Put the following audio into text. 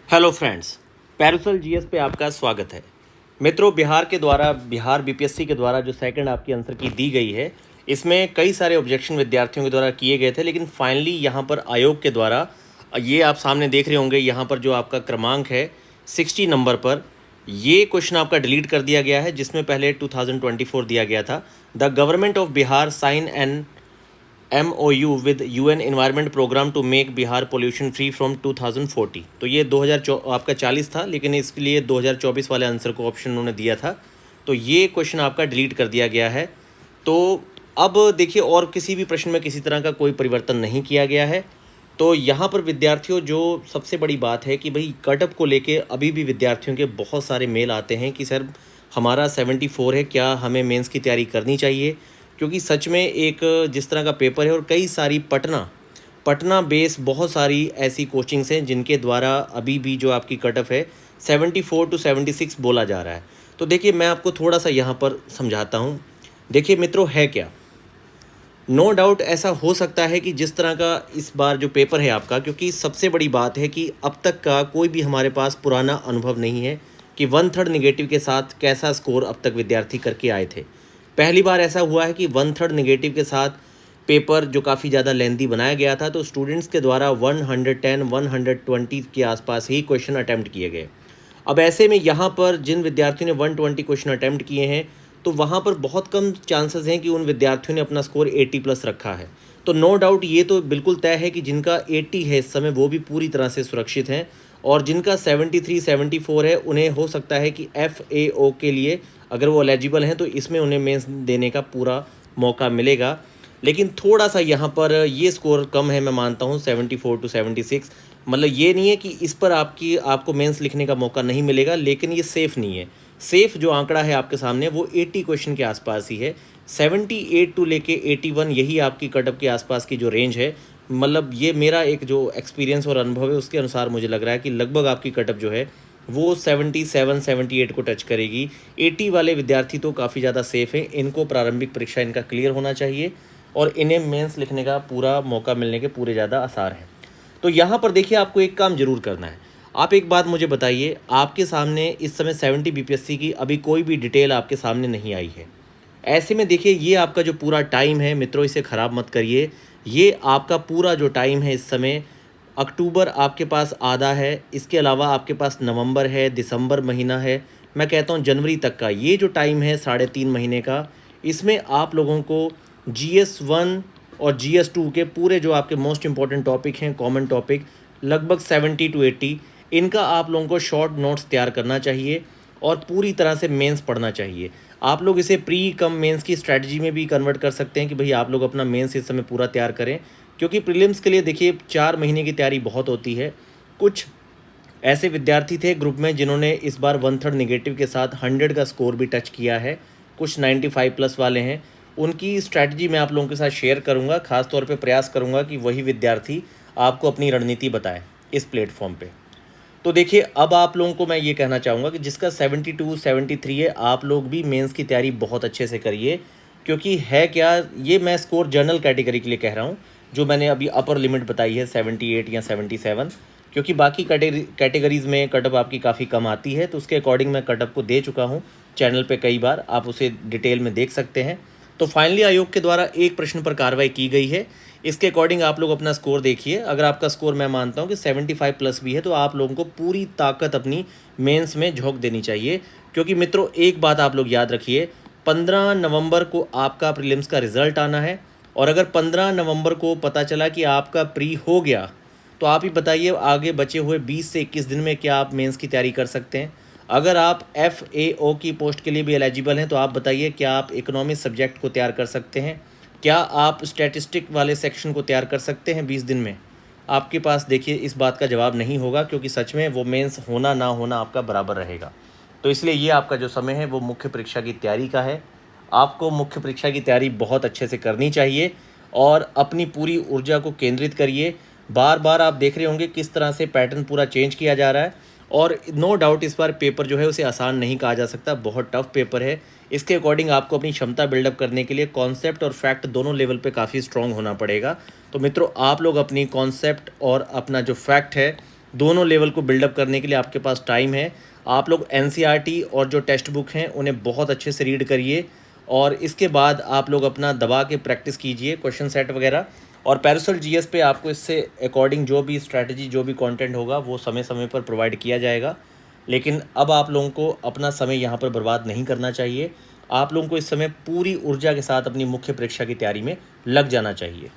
Hello friends, Paracel GS पे आपका स्वागत है। मित्रों, बिहार बीपीएससी के द्वारा जो सेकंड आपकी आंसर की दी गई है, इसमें कई सारे ऑब्जेक्शन विद्यार्थियों के द्वारा किए गए थे, लेकिन फाइनली यहाँ पर आयोग के द्वारा ये आप सामने देख रहे होंगे, यहाँ पर जो आपका क्रमांक है 60 नंबर पर ये क्वेश्चन आपका डिलीट कर दिया गया है, जिसमें पहले 2024 दिया गया था। The government of Bihar sign an MOU with UN environment programme to make Bihar pollution free from 2040। तो ये 2000 आपका 40 था, लेकिन इसके लिए 2024 वाले आंसर को ऑप्शन उन्होंने दिया था, तो ये क्वेश्चन आपका डिलीट कर दिया गया है। तो अब देखिए, और किसी भी प्रश्न में किसी तरह का कोई परिवर्तन नहीं किया गया है। तो यहाँ पर विद्यार्थियों, जो सबसे बड़ी बात है कि भाई कटअप को लेके अभी भी विद्यार्थियों के बहुत सारे मेल आते हैं कि सर हमारा 74 है, क्या हमें मेंस की तैयारी करनी चाहिए? क्योंकि सच में एक जिस तरह का पेपर है, और कई सारी पटना बेस बहुत सारी ऐसी कोचिंग्स हैं जिनके द्वारा अभी भी जो आपकी कट ऑफ है 74 to 76 बोला जा रहा है। तो देखिए, मैं आपको थोड़ा सा यहाँ पर समझाता हूँ। देखिए मित्रों, है क्या, नो डाउट ऐसा हो सकता है कि जिस तरह का इस बार जो पेपर है आपका, क्योंकि सबसे बड़ी बात है कि अब तक का कोई भी हमारे पास पुराना अनुभव नहीं है कि 1/3 निगेटिव के साथ कैसा स्कोर अब तक विद्यार्थी करके आए थे। पहली बार ऐसा हुआ है कि 1/3 निगेटिव के साथ पेपर जो काफ़ी ज़्यादा लेंथी बनाया गया था, तो स्टूडेंट्स के द्वारा 110 120 के आसपास ही क्वेश्चन अटैम्प्ट किए गए। अब ऐसे में यहाँ पर जिन विद्यार्थियों ने 120 क्वेश्चन अटैम्प्ट किए हैं, तो वहाँ पर बहुत कम चांसेस हैं कि उन विद्यार्थियों ने अपना स्कोर 80 प्लस रखा है। तो नो डाउट ये तो बिल्कुल तय है कि जिनका 80 है इस समय, वो भी पूरी तरह से सुरक्षित हैं, और जिनका 73 74 है, उन्हें हो सकता है कि FAO के लिए अगर वो एलिजिबल हैं तो इसमें उन्हें मेंस देने का पूरा मौका मिलेगा। लेकिन थोड़ा सा यहाँ पर ये स्कोर कम है, मैं मानता हूँ 74 to 76। मतलब ये नहीं है कि इस पर आपको मेंस लिखने का मौका नहीं मिलेगा, लेकिन ये सेफ़ नहीं है। सेफ़ जो आंकड़ा है आपके सामने वो 80 क्वेश्चन के आसपास ही है। 78 टू लेके 81 यही आपकी कटअप के आसपास की जो रेंज है। मतलब ये मेरा एक जो एक्सपीरियंस और अनुभव है उसके अनुसार मुझे लग रहा है कि लगभग आपकी कटअप जो है वो 77 78 को टच करेगी। 80 वाले विद्यार्थी तो काफ़ी ज़्यादा सेफ़ हैं, इनको प्रारंभिक परीक्षा इनका क्लियर होना चाहिए और इन्हें मेंस लिखने का पूरा मौका मिलने के पूरे ज़्यादा आसार हैं। तो यहाँ पर देखिए, आपको एक काम ज़रूर करना है। आप एक बात मुझे बताइए, आपके सामने इस समय 70 बीपीएससी की अभी कोई भी डिटेल आपके सामने नहीं आई है। ऐसे में देखिए, ये आपका जो पूरा टाइम है मित्रों, इसे ख़राब मत करिए। ये आपका पूरा जो टाइम है इस समय, अक्टूबर आपके पास आधा है, इसके अलावा आपके पास नवंबर है, दिसंबर महीना है, मैं कहता हूँ जनवरी तक का ये जो टाइम है 3.5 महीने का, इसमें आप लोगों को GS1 और GS2 के पूरे जो आपके मोस्ट इंपॉर्टेंट टॉपिक हैं, कॉमन टॉपिक, लगभग 70 to 80, इनका आप लोगों को शॉर्ट नोट्स तैयार करना चाहिए और पूरी तरह से मेंस पढ़ना चाहिए। आप लोग इसे प्री कम मेंस की स्ट्रैटेजी में भी कन्वर्ट कर सकते हैं कि भाई आप लोग अपना मेंस इस समय पूरा तैयार करें, क्योंकि प्रीलिम्स के लिए देखिए 4 महीने की तैयारी बहुत होती है। कुछ ऐसे विद्यार्थी थे ग्रुप में जिन्होंने इस बार 1/3 निगेटिव के साथ 100 का स्कोर भी टच किया है, कुछ 95 प्लस वाले हैं। उनकी स्ट्रैटेजी मैं आप लोगों के साथ शेयर करूंगा, खास तौर पे प्रयास करूंगा कि वही विद्यार्थी आपको अपनी रणनीति बताए इस प्लेटफॉर्म पे। तो देखिए, अब आप लोगों को मैं ये कहना चाहूँगा कि जिसका 72 73 है, आप लोग भी मेंस की तैयारी बहुत अच्छे से करिए। क्योंकि है क्या, ये मैं स्कोर जनरल कैटेगरी के लिए कह रहा हूँ, जो मैंने अभी अपर लिमिट बताई है 78 या 77, क्योंकि बाकी कैटेगरीज़ में कटअप आपकी काफ़ी कम आती है, तो उसके अकॉर्डिंग मैं कटअप को दे चुका हूँ चैनल पे कई बार, आप उसे डिटेल में देख सकते हैं। तो फाइनली आयोग के द्वारा एक प्रश्न पर कार्रवाई की गई है, इसके अकॉर्डिंग आप लोग अपना स्कोर देखिए। अगर आपका स्कोर मैं मानता हूँ कि 75 प्लस भी है, तो आप लोगों को पूरी ताकत अपनी मेंस में झोंक देनी चाहिए। क्योंकि मित्रों, एक बात आप लोग याद रखिए, 15 नवंबर को आपका प्रीलिम्स का रिजल्ट आना है, और अगर 15 नवंबर को पता चला कि आपका प्री हो गया, तो आप ही बताइए आगे बचे हुए 20 से 21 दिन में क्या आप मेंस की तैयारी कर सकते हैं? अगर आप FAO की पोस्ट के लिए भी एलिजिबल हैं, तो आप बताइए क्या आप इकोनॉमिक्स सब्जेक्ट को तैयार कर सकते हैं? क्या आप स्टैटिस्टिक वाले सेक्शन को तैयार कर सकते हैं 20 दिन में? आपके पास देखिए इस बात का जवाब नहीं होगा, क्योंकि सच में वो मेंस होना ना होना आपका बराबर रहेगा। तो इसलिए ये आपका जो समय है वो मुख्य परीक्षा की तैयारी का है। आपको मुख्य परीक्षा की तैयारी बहुत अच्छे से करनी चाहिए और अपनी पूरी ऊर्जा को केंद्रित करिए। बार बार आप देख रहे होंगे किस तरह से पैटर्न पूरा चेंज किया जा रहा है, और नो डाउट इस बार पेपर जो है उसे आसान नहीं कहा जा सकता, बहुत टफ पेपर है। इसके अकॉर्डिंग आपको अपनी क्षमता बिल्डअप करने के लिए कॉन्सेप्ट और फैक्ट दोनों लेवल पे काफ़ी स्ट्रॉन्ग होना पड़ेगा। तो मित्रों, आप लोग अपनी कॉन्सेप्ट और अपना जो फैक्ट है दोनों लेवल को बिल्डअप करने के लिए आपके पास टाइम है। आप लोग एनसीईआरटी और जो टेक्स्ट बुक हैं उन्हें बहुत अच्छे से रीड करिए और इसके बाद आप लोग अपना दबा के प्रैक्टिस कीजिए क्वेश्चन सेट वगैरह। और पैरासोल जीएस पे आपको इससे अकॉर्डिंग जो भी स्ट्रैटेजी जो भी कंटेंट होगा वो समय समय पर प्रोवाइड किया जाएगा। लेकिन अब आप लोगों को अपना समय यहाँ पर बर्बाद नहीं करना चाहिए। आप लोगों को इस समय पूरी ऊर्जा के साथ अपनी मुख्य परीक्षा की तैयारी में लग जाना चाहिए।